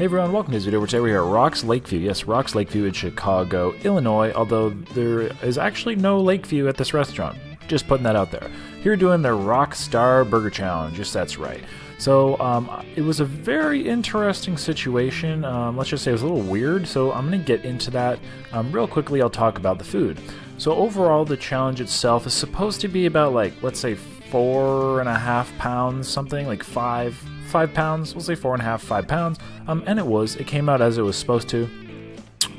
Hey everyone, welcome to this video where today we're here at Rocks Lakeview. Yes, Rocks Lakeview in Chicago, Illinois, although there is actually no Lakeview at this restaurant. Just putting that out there. Here doing the Rock Star Burger Challenge, yes that's right. So it was a very interesting situation, let's just say it was a little weird, so I'm going to get into that. Real quickly I'll talk about the food. So overall the challenge itself is supposed to be about like, let's say 4.5 pounds, something like 5 pounds, we'll say 4.5, 5 pounds, and it came out as it was supposed to.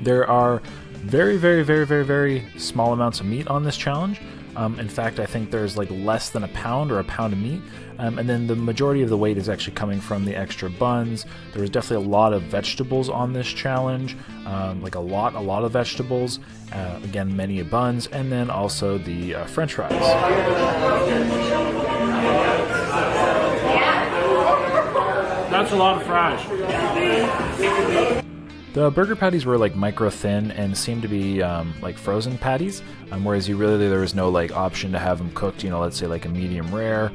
There are very small amounts of meat on this challenge. In fact, I think there's like less than a pound or a pound of meat, and then the majority of the weight is actually coming from the extra buns. There was definitely a lot of vegetables on this challenge, like a lot of vegetables, again many buns, and then also the french fries. That's a lot of fries. The burger patties were like micro thin and seemed to be like frozen patties, whereas there was no like option to have them cooked, let's say like a medium rare,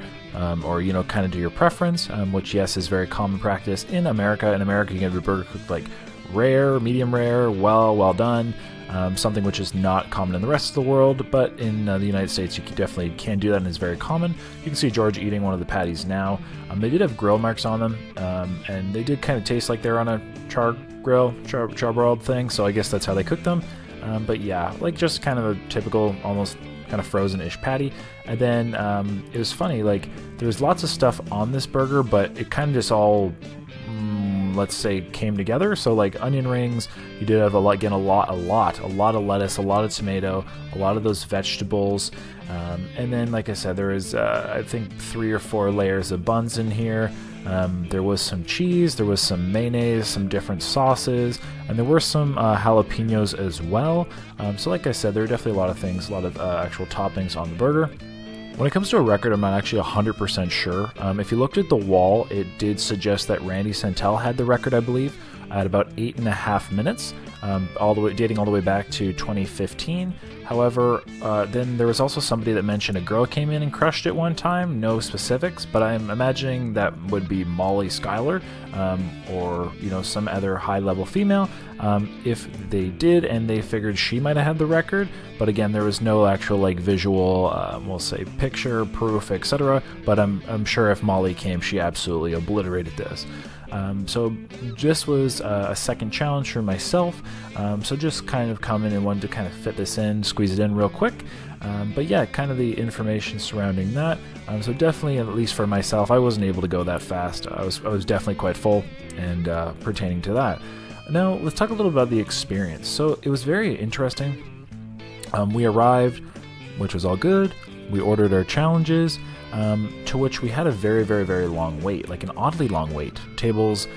or kind of to your preference, which yes is very common practice in America. In America you can have a burger cooked like rare, medium rare, well done, something which is not common in the rest of the world, but in the United States you definitely can do that and it's very common. You can see George eating one of the patties now. They did have grill marks on them, and they did kind of taste like they're on a charbroiled thing, so I guess that's how they cooked them. But yeah, like just kind of a typical, almost kind of frozen-ish patty. And then it was funny, like there's lots of stuff on this burger, but it kind of just all let's say came together. So like onion rings, you did have a lot of lettuce, a lot of tomato, a lot of those vegetables, and then like I said, there is I think 3 or 4 layers of buns in here. There was some cheese, there was some mayonnaise, some different sauces, and there were some jalapenos as well. So like I said, there are definitely a lot of things, a lot of actual toppings on the burger. When it comes to a record, I'm not actually 100% sure. If you looked at the wall, it did suggest that Randy Santel had the record, I believe, at about 8.5 minutes, dating all the way back to 2015. However, then there was also somebody that mentioned a girl came in and crushed it one time. No specifics, but I'm imagining that would be Molly Schuyler, or some other high-level female. If they did, and they figured she might have had the record, but again, there was no actual like visual, we'll say picture proof, etc. But I'm sure if Molly came, she absolutely obliterated this. So this was a second challenge for myself, so just kind of coming and wanted to kind of fit this in, squeeze it in real quick. But yeah, kind of the information surrounding that. So definitely, at least for myself, I wasn't able to go that fast. I was definitely quite full, and pertaining to that. Now let's talk a little about the experience. So it was very interesting. We arrived, which was all good. We ordered our challenges, to which we had a very long wait, like an oddly long wait. Tables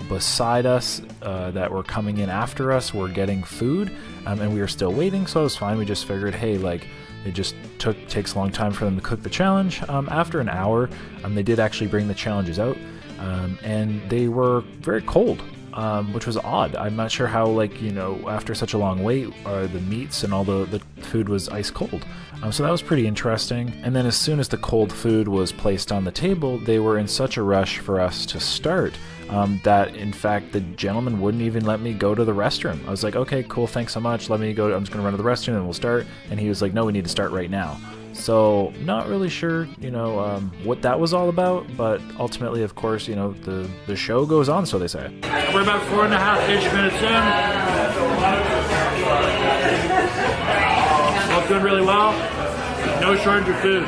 beside us that were coming in after us were getting food, and we were still waiting, so it was fine. We just figured, hey, like it just takes a long time for them to cook the challenge. After an hour, they did actually bring the challenges out, and they were very cold. Which was odd. I'm not sure how, like, after such a long wait, the meats and all the food was ice cold. So that was pretty interesting. And then as soon as the cold food was placed on the table, they were in such a rush for us to start, that in fact the gentleman wouldn't even let me go to the restroom. I was like, okay, cool, thanks so much. Let me go. I'm just going to run to the restroom and we'll start. And he was like, no, we need to start right now. So not really sure, what that was all about, but ultimately, of course, the show goes on, so they say. We're about 4.5-ish minutes in. All doing really well. No shortage of food.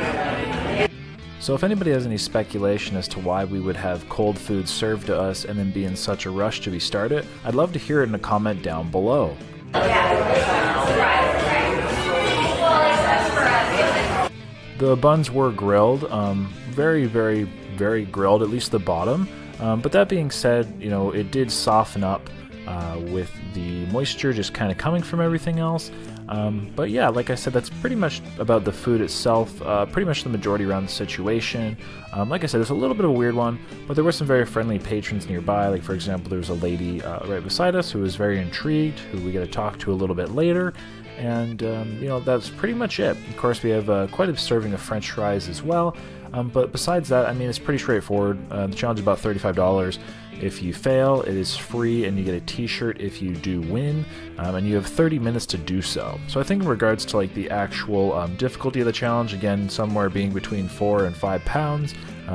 So if anybody has any speculation as to why we would have cold food served to us and then be in such a rush to be started, I'd love to hear it in a comment down below. The buns were grilled, very grilled, at least the bottom. But that being said, it did soften up with the moisture just kind of coming from everything else. But yeah, like I said, that's pretty much about the food itself, pretty much the majority around the situation. Like I said, it was a little bit of a weird one, but there were some very friendly patrons nearby. Like, for example, there was a lady right beside us who was very intrigued, who we get to talk to a little bit later. And, that's pretty much it. Of course, we have quite a serving of french fries as well. But besides that, I mean, it's pretty straightforward. The challenge is about $35. if you fail. It is free, and you get a t-shirt if you do win, and you have 30 minutes to do so. So I think in regards to like the actual difficulty of the challenge, again, somewhere being between 4 and 5 pounds.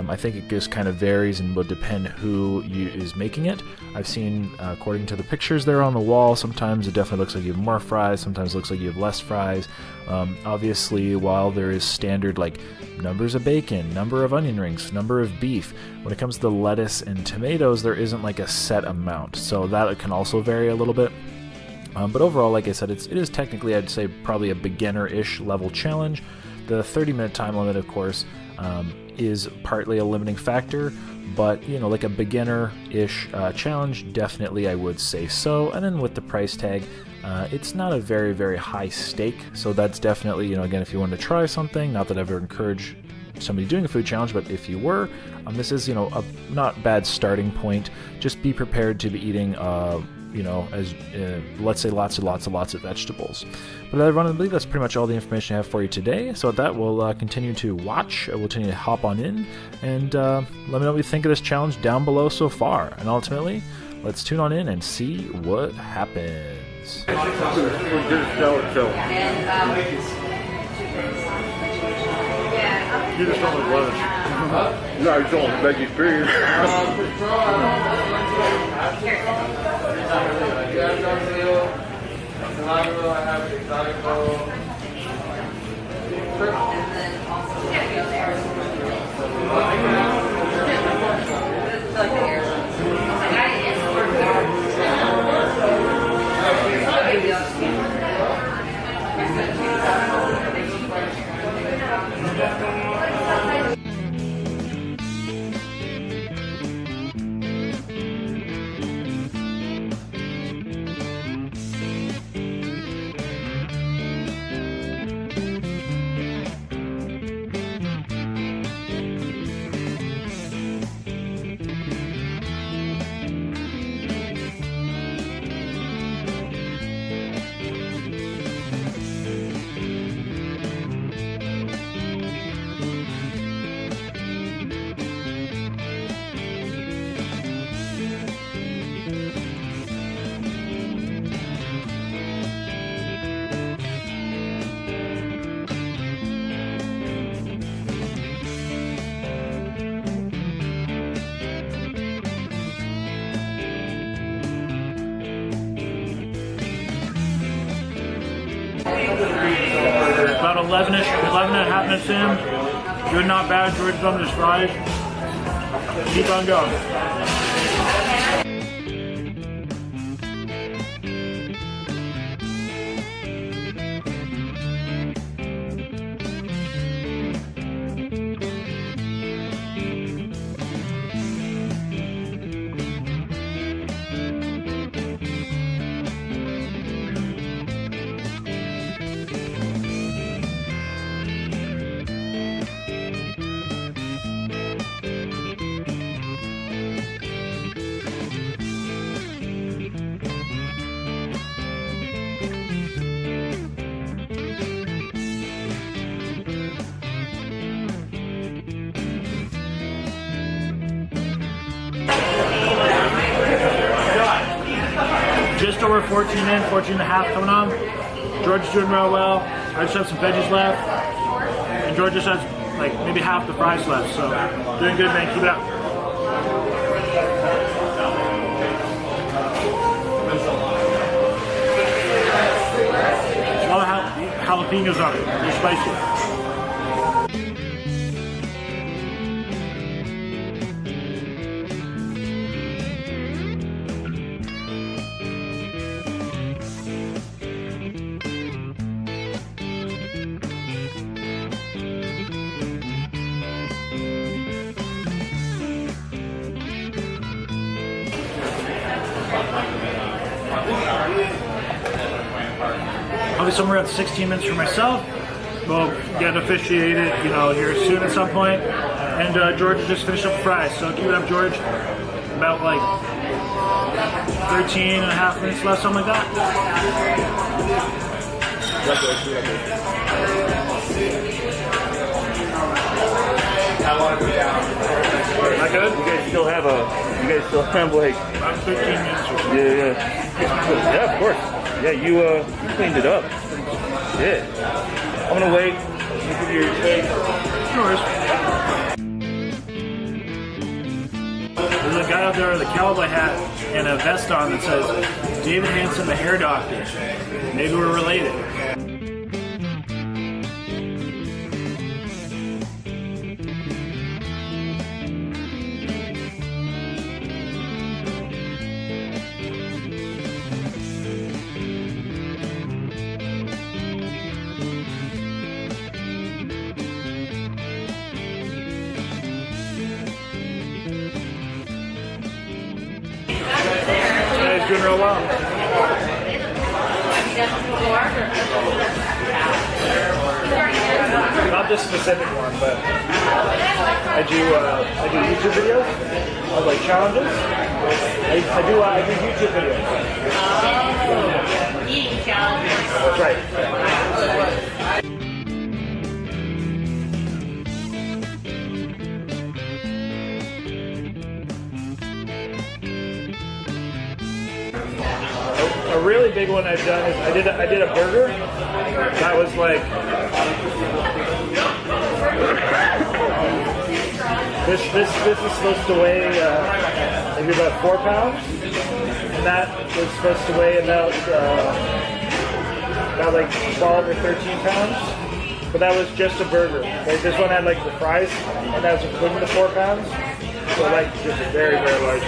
I think it just kind of varies and will depend who is making it. I've seen, according to the pictures there on the wall, sometimes it definitely looks like you have more fries, sometimes it looks like you have less fries. Obviously, while there is standard like numbers of bacon, number of onion rings, number of beef, when it comes to the lettuce and tomatoes, there isn't like a set amount, so that can also vary a little bit. But overall, like I said, it is technically, I'd say, probably a beginner-ish level challenge. The 30-minute time limit, of course, is partly a limiting factor, but you know, like a beginner-ish challenge, definitely I would say so. And then with the price tag, it's not a very, very high stake, so that's definitely, you know, again, if you want to try something, not that I've ever encouraged somebody doing a food challenge, but if you were, this is, you know, a not bad starting point. Just be prepared to be eating you know, as let's say lots of vegetables. But everyone, I believe that's pretty much all the information I have for you today. So with that, we'll continue to watch, we'll continue to hop on in, and let me know what you think of this challenge down below so far. And ultimately, let's tune on in and see what happens. You just don't like lettuce. No, you don't like veggies, period. About 11 and a half minutes in. Doing not bad. George's on his fries. Keep on going. Just over 14 in, 14 and a half coming on. George is doing real well. I just have some veggies left. And George just has like maybe half the fries left. So doing good, man. Keep it up. A lot of jalapenos on it. They're spicy. Probably somewhere around 16 minutes for myself. We'll get officiated, you know, here soon at some point. And George just finished up the fries, so keep it up, George. About like 13 and a half minutes left, something like that. Am I good? Okay. still have you guys still have like About 15 minutes or so. yeah, of course. Yeah, you cleaned it up. Yeah. I'm gonna wait. You give your steak. No worries. There's a guy out there with a cowboy hat and a vest on that says David Hansen, the hair doctor. Maybe we're related. It's doing real well. Not this specific one, but I do YouTube videos of like challenges. I do YouTube videos. Eating challenges. That's right. A really big one I've done is I did a burger that was like this is supposed to weigh maybe about 4 pounds, and that was supposed to weigh about like 12 or 13 pounds. But that was just a burger. Like this one had like the fries, and that was including the 4 pounds. So like just a very large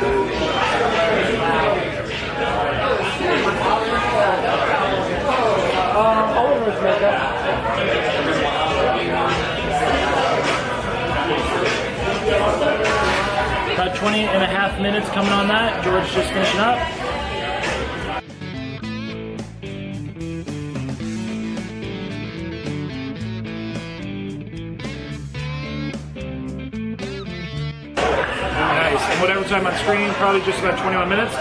burger. All of us make that. About 20 and a half minutes coming on that. George just finishing up. Nice. And whatever time on screen, probably just about 21 minutes.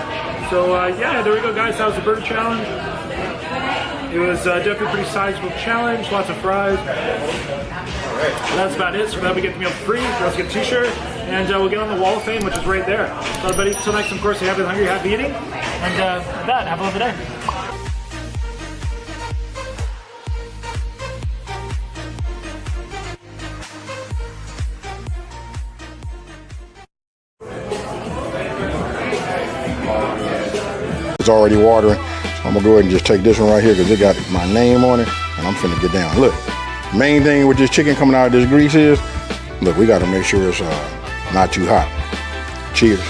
So yeah, there we go, guys. That was the burger challenge. It was definitely a pretty sizable challenge. Lots of fries. That's about it. So now we get the meal for free. Girls get a t-shirt, and we'll get on the Wall of Fame, which is right there. So everybody, till next time, of course, happy hungry, happy eating, and with that, have a lovely day. It's already watering. I'm gonna go ahead and just take this one right here because it got my name on it, and I'm finna get down. Look, main thing with this chicken coming out of this grease is, look, we gotta make sure it's not too hot. Cheers.